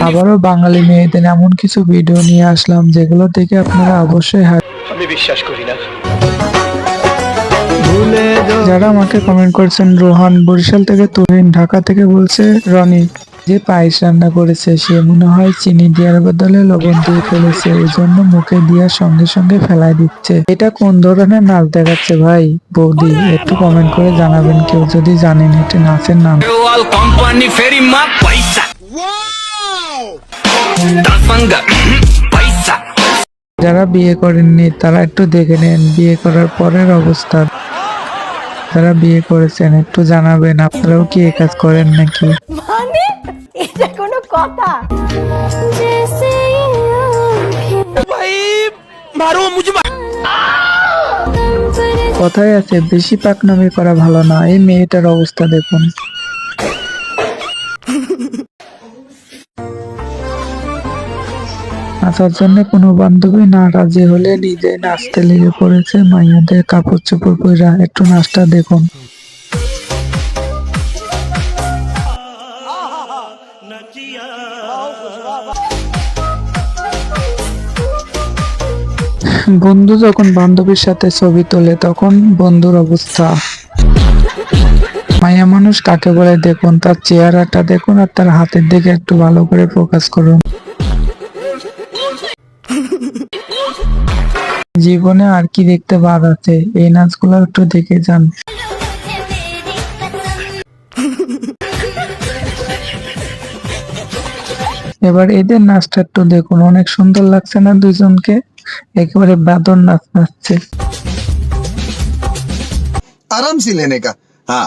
আবারও বাঙালি মেয়েদের এমন কিছু ভিডিও নিয়ে আসলাম যেগুলো দেখে আপনারা অবশ্যই আমি বিশ্বাস করি না। যারা আমাকে কমেন্ট করছেন, রোহান বরিশাল থেকে, তুহিন ঢাকা থেকে বলছে রনি যে পায়েস রান্না করেছে সে মনে হয় চিনি দেওয়ার বদলে লবণ দিয়ে ফেলেছে, এই জন্য মুখে দেওয়ার সঙ্গে সঙ্গে ফেলাই দিচ্ছে। এটা কোন ধরনের নাচ দেখাচ্ছে ভাই? বৌদি একটু কমেন্ট করে জানাবেন কেউ যদি জানেন এটা নাচের নাম। যারা বিয়ে করেননি তারা একটু দেখে নেন বিয়ে করার পরের অবস্থা। যারা বিয়ে করেছেন একটু জানাবেন আপনারাও কি এই কাজ করেন নাকি? মানে এটা কোনো কথা? কথায় আছে বেশি পাকনামি করা ভালো না। এই মেয়েটার অবস্থা দেখুন। নাচার জন্য কোনো বান্ধবী না রাজি হলে নিজে নাচতে লেগে পড়েছে। মাইয়াদের কাপড় চোপড় পরা একটু নাচটা দেখুন। বন্ধু যখন বান্ধবীর সাথে ছবি তোলে তখন বন্ধুর অবস্থা। মায়া মানুষ কাকে বলে দেখুন, তার চেহারাটা দেখুন আর তার হাতের দিকে একটু ভালো করে ফোকাস করুন। জীবনে আর কি দেখতে বাদ আছে? এই নাচগুলো একটু দেখে যান। এবার এদের নাচটা একটু দেখুন, অনেক সুন্দর লাগছে না দুইজনকে? একেবারে বাদর নাচ নাচছে। आराम से लेने का। हाँ।